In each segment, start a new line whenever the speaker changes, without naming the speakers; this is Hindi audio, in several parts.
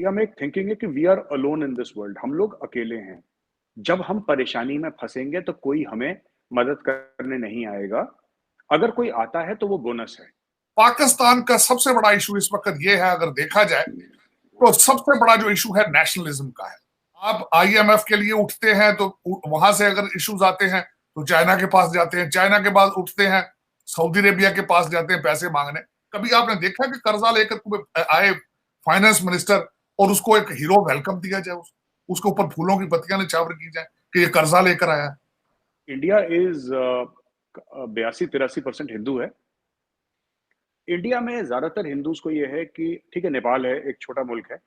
इंडिया में एक थिंकिंग है कि we are alone in this world, हम लोग अकेले हैं। जब हम परेशानी में फंसेंगे तो कोई हमें मदद करने नहीं आएगा। अगर कोई आता है तो वो बोनस है।
पाकिस्तान का सबसे बड़ा इशू इस वक्त ये है, अगर देखा जाए तो सबसे बड़ा जो इशू है नेशनलिज्म का है। आप आईएमएफ के लिए उठते हैं तो वहां से अगर इश्यूज आते हैं तो चाइना के पास जाते हैं, चाइना के बाद उठते हैं सऊदी अरेबिया के पास जाते हैं पैसे मांगने। कभी आपने देखा कि कर्जा लेकर आए फाइनेंस मिनिस्टर और उसको एक हीरो वेलकम दिया जाए, उसके ऊपर फूलों की पत्तियां निछावर की जाए कि ये कर्जा लेकर आया है?
इंडिया इज 82-83% हिंदू है। इंडिया में ज्यादातर हिंदूज को ये है कि ठीक है, नेपाल है, एक छोटा मुल्क है,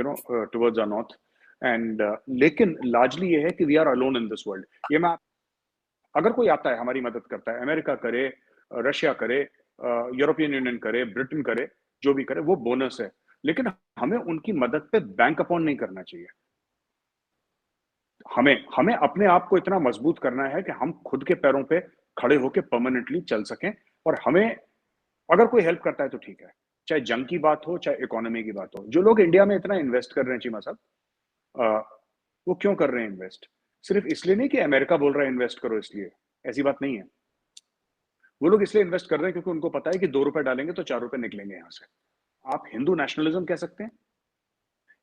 टुवर्ड्स आवर नॉर्थ, एंड लेकिन लार्जली ये है कि we are alone in this world. ये मैं, अगर कोई आता है हमारी मदद करता है, अमेरिका करे, रशिया करे, यूरोपियन यूनियन करे, ब्रिटेन करे, जो भी करे, वो बोनस है। लेकिन हमें उनकी मदद पे बैंक अपॉन नहीं करना चाहिए। हमें हमें अपने आप को इतना मजबूत करना है कि हम खुद के पैरों पे खड़े होकर परमानेंटली चल सकें। और हमें अगर कोई हेल्प करता है तो ठीक है, चाहे जंग की बात हो, चाहे इकोनॉमी की बात हो। जो लोग इंडिया में इतना इन्वेस्ट कर रहे हैं चीमा साहब, वो क्यों कर रहे हैं इन्वेस्ट? सिर्फ इसलिए नहीं कि अमेरिका बोल रहा है इन्वेस्ट करो इसलिए, ऐसी बात नहीं है। वो लोग इसलिए इन्वेस्ट कर रहे हैं क्योंकि उनको पता है कि 2 रुपए डालेंगे तो 4 रुपए निकलेंगे यहां से। आप हिंदू नेशनलिज्म कह सकते हैं।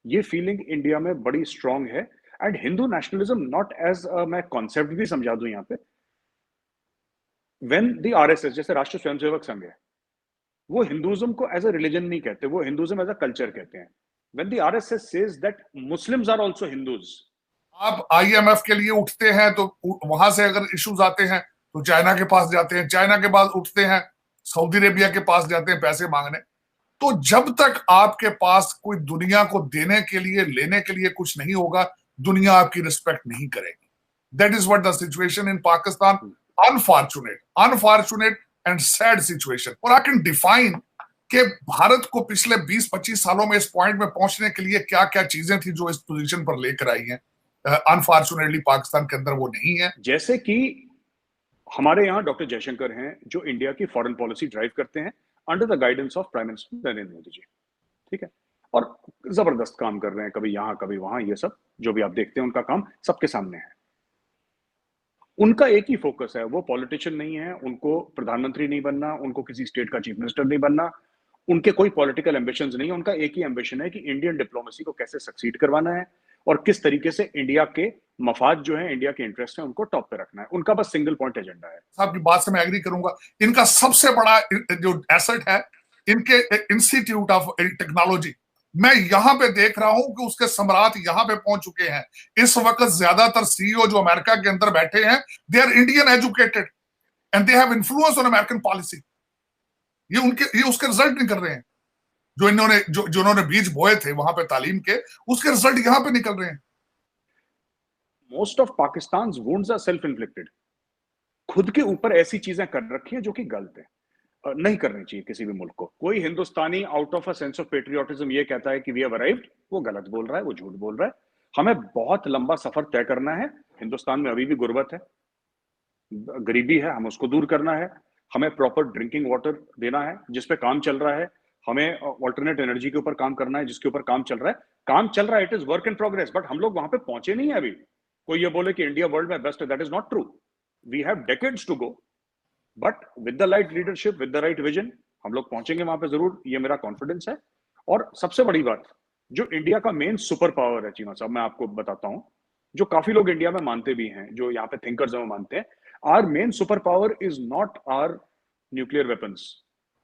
ये फीलिंग इंडिया में बड़ी स्ट्रांग है। And Hindu nationalism not as, मैं कॉन्सेप्ट भी समझा दूं यहाँ पे, व्हेन द आरएसएस, जैसे राष्ट्रीय स्वयंसेवक संघ है, वो हिंदुइज्म को एज अ रिलीजन नहीं कहते, वो हिंदुइज्म एज अ कल्चर कहते हैं। When the RSS says that Muslims are also Hindus.
आप आईएमएफ के लिए उठते हैं तो वहां से अगर इश्यूज आते हैं तो चाइना के पास जाते हैं, चाइना के बाद उठते हैं सऊदी अरेबिया के पास जाते हैं पैसे मांगने। तो जब तक आपके पास कोई दुनिया को देने के लिए, लेने के लिए कुछ नहीं होगा, दुनिया आपकी रिस्पेक्ट नहीं करेगी। That is what the situation in Pakistan. Unfortunate and sad situation. और आई कैन डिफाइन कि भारत को पिछले 20-25 सालों में इस पॉइंट में पहुंचने के लिए क्या क्या चीजें थी जो इस पोजीशन पर लेकर आई हैं। अनफॉर्चुनेटली पाकिस्तान के अंदर वो नहीं है।
जैसे कि हमारे यहाँ डॉक्टर जयशंकर हैं, जो इंडिया की फॉरेन पॉलिसी ड्राइव करते हैं under the guidance of prime minister Narendra Modi ji. ठीक है, और जबरदस्त काम कर रहे हैं, कभी यहाँ कभी वहां। ये सब जो भी आप देखते हैं उनका काम सबके सामने है। उनका एक ही फोकस है, वो पॉलिटिशियन नहीं है, उनको प्रधानमंत्री नहीं बनना, उनको किसी स्टेट का चीफ मिनिस्टर नहीं बनना, उनके कोई पॉलिटिकल एम्बिशंस नहीं है। उनका एक ही एम्बिशन है कि इंडियन डिप्लोमेसी को कैसे सक्सीड करवाना है और किस तरीके से इंडिया के मफाद जो है, इंडिया के इंटरेस्ट है, उनको टॉप पे रखना है। उनका बस सिंगल पॉइंट एजेंडा है।
आपकी बात से मैं एग्री करूंगा। इनका सबसे बड़ा जो एसेट है इनके इंस्टीट्यूट ऑफ टेक्नोलॉजी। मैं यहां पे देख रहा हूं कि उसके सम्राट यहां पे पहुंच चुके हैं। इस वक्त ज्यादातर सीईओ जो अमेरिका के अंदर बैठे हैं, they are Indian educated and they have influence on American policy. ये उसके रिजल्ट निकल रहे हैं। जो इन्होंने बीज बोए थे वहां पे तालीम के, उसके रिजल्ट यहां पे निकल रहे हैं।
Most of Pakistan wounds are self inflicted. खुद के ऊपर ऐसी चीजें कर रखी हैं जो कि गलत है, नहीं करनी चाहिए किसी भी मुल्क को। कोई हिंदुस्तानी out of a sense of patriotism ये कहता है कि वी हैव अराइव्ड, वो गलत बोल रहा है, वो झूठ बोल रहा है। हमें बहुत लंबा सफर तय करना है। हिंदुस्तान में अभी भी गुर्बत है, गरीबी है, हमें उसको दूर करना है। हमें प्रॉपर ड्रिंकिंग वाटर देना है, जिस पे काम चल रहा है। हमें ऑल्टरनेट एनर्जी के ऊपर काम करना है, जिसके ऊपर काम चल रहा है। काम चल रहा है, it is work in progress, but हम लोग वहां पे पहुंचे नहीं है अभी। कोई ये बोले कि इंडिया वर्ल्ड में बेस्ट है, that is not true. We have decades to go, but with the right leadership, with the right vision, हम लोग पहुंचेंगे वहां पे जरूर। ये मेरा कॉन्फिडेंस है। और सबसे बड़ी बात, जो इंडिया का मेन सुपर पावर है चीमा साहब, मैं आपको बताता हूं, जो काफी लोग इंडिया में मानते भी हैं, जो यहाँ पे थिंकर्स हैं वो मानते हैं, our main super power is not our nuclear weapons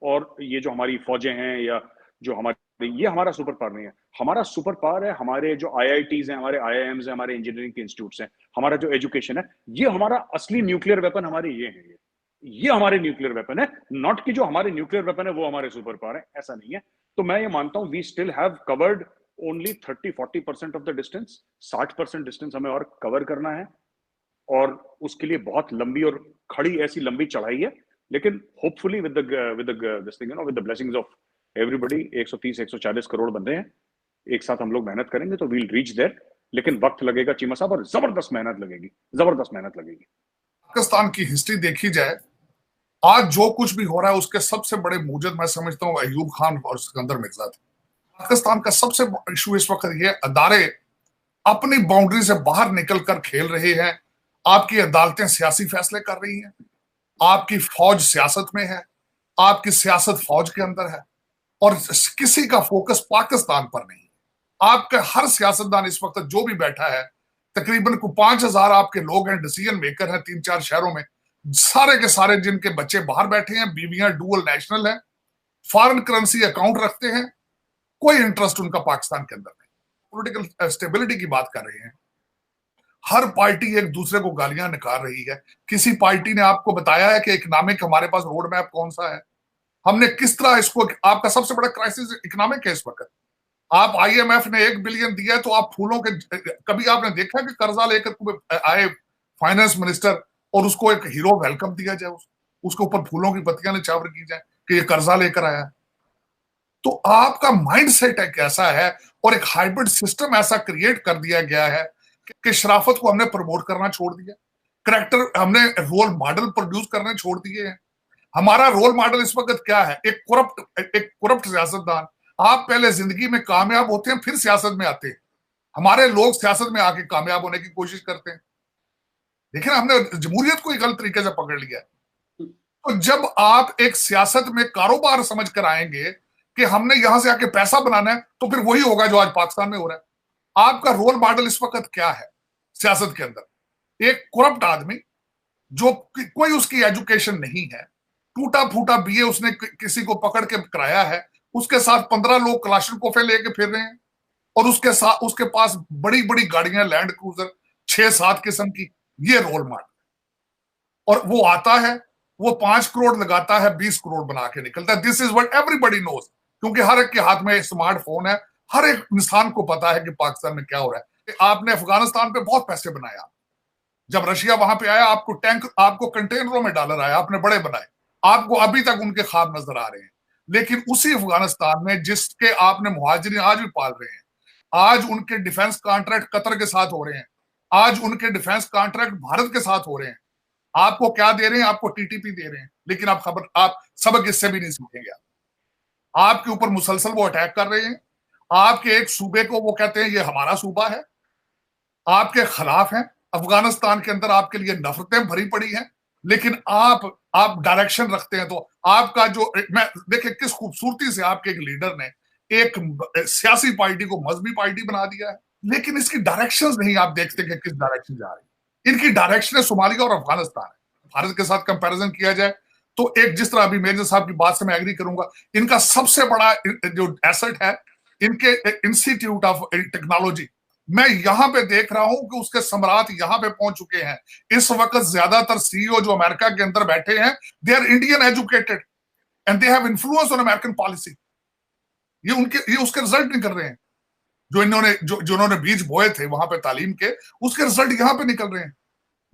और ये जो हमारी फौजें हैं, या जो हमारे, ये हमारा सुपर पावर नहीं है। हमारा सुपर पावर है हमारे जो आईआईटीज हैं, हमारे आईआईएम्स हैं, हमारे इंजीनियरिंग के इंस्टीट्यूट्स हैं, हमारा जो एजुकेशन है। ये हमारा असली न्यूक्लियर वेपन हमारे ये हैं। ये हमारे न्यूक्लियर वेपन है, नॉट कि जो हमारे न्यूक्लियर वेपन है वो हमारे सुपर पावर है, ऐसा नहीं है। तो मैं ये मानता हूं we still have covered only 30-40% of the distance. 60% distance हमें और कवर करना है, और उसके लिए बहुत लंबी और खड़ी ऐसी लंबी चढ़ाई है। लेकिन hopefully with this thing, with the blessings of everybody, 130-140 crore बंदे हैं, एक साथ हम लोग मेहनत करेंगे तो वील रीच देयर। लेकिन वक्त लगेगा चीमा साहब, और जबरदस्त मेहनत लगेगी, जबरदस्त मेहनत लगेगी।
पाकिस्तान की हिस्ट्री देखी जाए, आज जो कुछ भी हो रहा है उसके सबसे बड़े मूजद मैं समझता हूँ अयूब खान और सिकंदर मिर्जा थे। पाकिस्तान का सबसे इशू इस वक्त ये, अदारे अपनी बाउंड्री से बाहर निकलकर खेल रहे हैं। आपकी अदालतें सियासी फैसले कर रही हैं, आपकी फौज सियासत में है, आपकी सियासत फौज के अंदर है, और किसी का फोकस पाकिस्तान पर नहीं। आपका हर सियासतदान इस वक्त जो भी बैठा है, तकरीबन को 5,000 आपके लोग हैं, डिसीजन मेकर हैं 3-4 शहरों में, सारे के सारे जिनके बच्चे बाहर बैठे हैं, बीवियां डुअल नेशनल हैं, फॉरेन करेंसी अकाउंट रखते हैं, कोई इंटरेस्ट उनका पाकिस्तान के अंदर नहीं। पॉलिटिकल स्टेबिलिटी की बात कर रहे हैं, हर पार्टी एक दूसरे को गालियां निकाल रही है। किसी पार्टी ने आपको बताया है कि इकोनॉमिक हमारे पास रोड मैप कौन सा है? हमने किस तरह इसको, आपका सबसे बड़ा क्राइसिस इकोनॉमिक है इस वक्त। आप IMF ने 1 बिलियन दिया तो आप फूलों के, कभी आपने देखा कि कर्जा लेकर आए फाइनेंस मिनिस्टर और उसको एक हीरो वेलकम दिया जाए, उसके ऊपर फूलों की पत्तियां निछावर की जाए कि ये कर्जा लेकर आया? तो आपका माइंडसेट एक ऐसा है और एक हाइब्रिड सिस्टम ऐसा क्रिएट कर दिया गया है कि शराफत को हमने प्रमोट करना छोड़ दिया, करेक्टर हमने रोल मॉडल प्रोड्यूस करने छोड़ दिए हैं। हमारा रोल मॉडल इस वक्त क्या है? एक करप्ट सियासतदान। आप पहले जिंदगी में कामयाब होते हैं, फिर सियासत में आते हैं। हमारे लोग सियासत में आके कामयाब होने की कोशिश करते हैं। देखिए ना, हमने जमहूरियत को ही गलत तरीके से पकड़ लिया है। तो जब आप एक सियासत में कारोबार समझ कर आएंगे कि हमने यहां से आके पैसा बनाना है, तो फिर वही होगा जो आज पाकिस्तान में हो रहा है। आपका रोल मॉडल इस वक्त क्या है सियासत के अंदर? एक करप्ट आदमी, जो कोई उसकी एजुकेशन नहीं है, टूटा फूटा BA उसने किसी को पकड़ के कराया है, उसके साथ 15 लोग कलाशनकोफे लेके फिर रहे हैं, और उसके साथ उसके पास बड़ी बड़ी गाड़ियां, लैंड क्रूजर 6-7 किस्म की। ये रोल मॉडल। और वो आता है, वो 5 करोड़ लगाता है, 20 करोड़ बना के निकलता है। This is what everybody knows, क्योंकि हर एक के हाथ में स्मार्टफोन है, हर एक इंसान को पता है कि पाकिस्तान में क्या हो रहा है। आपने अफगानिस्तान पे बहुत पैसे बनाए, जब रशिया वहां पे आया आपको टैंक, आपको कंटेनरों में डॉलर आया, आपने बड़े बनाए, आपको अभी तक उनके ख्वाब नजर आ रहे हैं। लेकिन उसी अफगानिस्तान में जिसके आपने मुहाजिरीन आज भी पाल रहे हैं, आज उनके डिफेंस कॉन्ट्रैक्ट कतर के साथ हो रहे हैं, आज उनके डिफेंस कॉन्ट्रैक्ट भारत के साथ हो रहे हैं। आपको क्या दे रहे हैं? आपको TTP दे रहे हैं, लेकिन आप सबक इससे भी नहीं सीखेंगे। आपके ऊपर मुसलसल वो अटैक कर रहे हैं, आपके एक सूबे को वो कहते हैं ये हमारा सूबा है, आपके खिलाफ हैं। अफगानिस्तान के अंदर आपके लिए नफरतें भरी पड़ी हैं, लेकिन आप डायरेक्शन रखते हैं। तो आपका जो, मैं देखिए किस खूबसूरती से आपके एक लीडर ने एक सियासी पार्टी को मजहबी पार्टी बना दिया है, लेकिन इसकी डायरेक्शंस नहीं आप देखते कि किस डायरेक्शन जा रही है। इनकी डायरेक्शन है सोमालिया और अफगानिस्तान है। भारत के साथ कंपैरिजन किया जाए तो एक, जिस तरह अभी मेजर साहब की बात से मैं एग्री करूंगा, इनका सबसे बड़ा जो एसेट है इनके इंस्टीट्यूट ऑफ टेक्नोलॉजी। मैं यहां पे देख रहा हूं कि उसके सम्राट यहां पे पहुंच चुके हैं। इस वक्त ज्यादातर CEO जो अमेरिका के अंदर बैठे हैं, they are Indian educated and they have influence on American policy. ये उसके रिजल्ट निकल रहे हैं। जो इन्होंने बीज बोए थे वहां पे तालीम के, उसके रिजल्ट यहां पे निकल रहे हैं।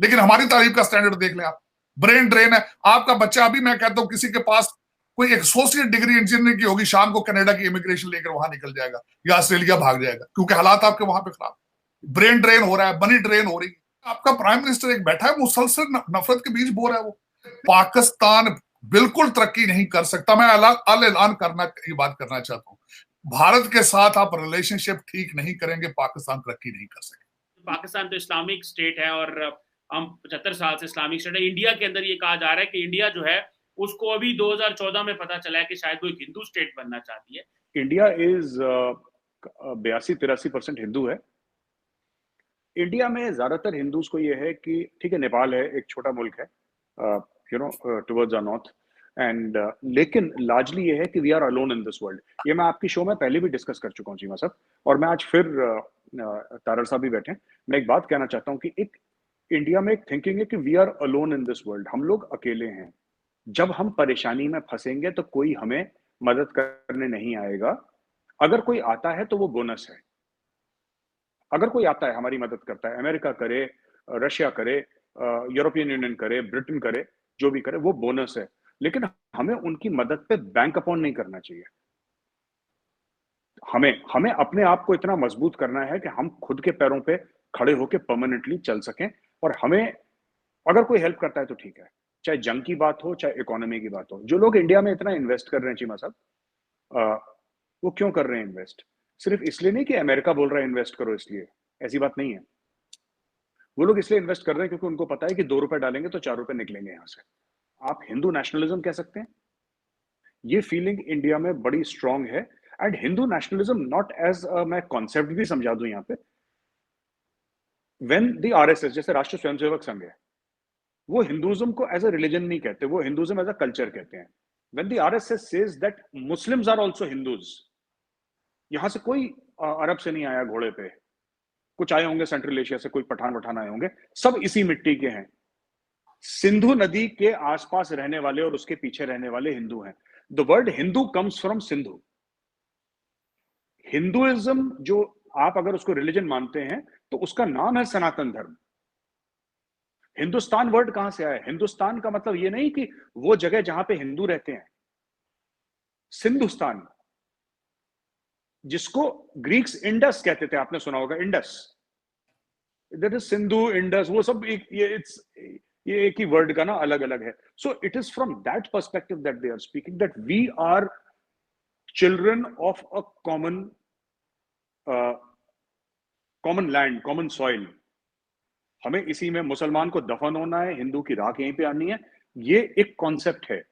लेकिन हमारी तालीम का स्टैंडर्ड देख लें आप, ब्रेन ड्रेन है। आपका बच्चा, अभी मैं कहता हूं किसी के पास कोई एसोसिएट डिग्री इंजीनियरिंग की होगी, शाम को कनाडा की इमिग्रेशन लेकर वहां निकल जाएगा या ऑस्ट्रेलिया भाग जाएगा, क्योंकि हालात आपके वहां पे खराब। ब्रेन ड्रेन हो रहा है, मनी ड्रेन हो रही है। आपका प्राइम मिनिस्टर एक बैठा है, मुसलसल नफरत के बीच बो रहा है। वो पाकिस्तान बिल्कुल तरक्की नहीं कर सकता। मैं ऐलान करना, ये बात करना चाहता हूँ, भारत के साथ आप रिलेशनशिप ठीक नहीं करेंगे, पाकिस्तान तरक्की नहीं कर सकेगा।
पाकिस्तान तो इस्लामिक स्टेट है और हम 75 साल से इस्लामिक स्टेट है। इंडिया के अंदर ये कहा जा रहा है कि इंडिया जो है उसको अभी 2014 में पता चला है कि शायद वो एक हिंदू स्टेट बनना चाहती है।
इंडिया इज 82-83% हिंदू है। इंडिया में ज्यादातर हिंदूज को ये है कि ठीक है, नेपाल है, एक छोटा मुल्क है, टुवर्ड्स आवर नॉर्थ, एंड लेकिन लार्जली ये है कि we are alone in this world. ये मैं आपकी शो में पहले भी डिस्कस कर चुका हूँ चीमा साहब, और मैं आज फिर तारड़ साहब भी बैठे। मैं एक बात कहना चाहता हूँ कि एक इंडिया में एक थिंकिंग है कि we are alone in this world, हम लोग अकेले हैं। जब हम परेशानी में फंसेंगे तो कोई हमें मदद करने नहीं आएगा। अगर कोई आता है तो वो बोनस है। अगर कोई आता है हमारी मदद करता है, अमेरिका करे, रशिया करे, यूरोपियन यूनियन करे, ब्रिटेन करे, जो भी करे, वो बोनस है। लेकिन हमें उनकी मदद पे बैंक अपॉन नहीं करना चाहिए। हमें अपने आप को इतना मजबूत करना है कि हम खुद के पैरों पे खड़े होकर परमानेंटली चल सकें। और हमें अगर कोई हेल्प करता है तो ठीक है, चाहे जंग की बात हो, चाहे इकोनॉमी की बात हो। जो लोग इंडिया में इतना इन्वेस्ट कर रहे हैं चीमा साहब, वो क्यों कर रहे हैं इन्वेस्ट? सिर्फ इसलिए नहीं कि अमेरिका बोल रहा है इन्वेस्ट करो इसलिए, ऐसी बात नहीं है। वो लोग इसलिए इन्वेस्ट कर रहे हैं क्योंकि उनको पता है कि 2 रुपए डालेंगे तो 4 रुपए निकलेंगे यहां से। आप हिंदू नेशनलिज्म कह सकते हैं। ये फीलिंग इंडिया में बड़ी स्ट्रांग है। And Hindu nationalism not as मैं कॉन्सेप्ट भी समझा दूं यहां पे, व्हेन द आरएसएस, जैसे राष्ट्रीय स्वयंसेवक संघ है, वो हिंदुइज्म को एज अ रिलीजन नहीं कहते, वो हिंदुइज्म एज अ कल्चर कहते हैं। When the RSS says that Muslims are also Hindus, यहां से कोई अरब से नहीं आया घोड़े पे, कुछ आए होंगे सेंट्रल एशिया से, कोई पठान वठान आए होंगे, सब इसी मिट्टी के हैं। सिंधु नदी के आसपास रहने वाले और उसके पीछे रहने वाले हिंदू हैं। The word Hindu comes from Sindhu. Hinduism जो आप अगर उसको रिलीजन मानते हैं तो उसका नाम है सनातन धर्म। हिंदुस्तान वर्ड कहां से आया? हिंदुस्तान का मतलब ये नहीं कि वो जगह जहां पे हिंदू रहते हैं। सिंधुस्तान, जिसको ग्रीक्स इंडस कहते थे, आपने सुना होगा Indus, that is Sindhu, Indus, वो सब ये एक ही वर्ड का ना अलग अलग है। So it is from that perspective that they are speaking, that we are children of a common land, common soil. हमें इसी में मुसलमान को दफन होना है, हिंदू की राख यहीं पे आनी है। ये एक कॉन्सेप्ट है।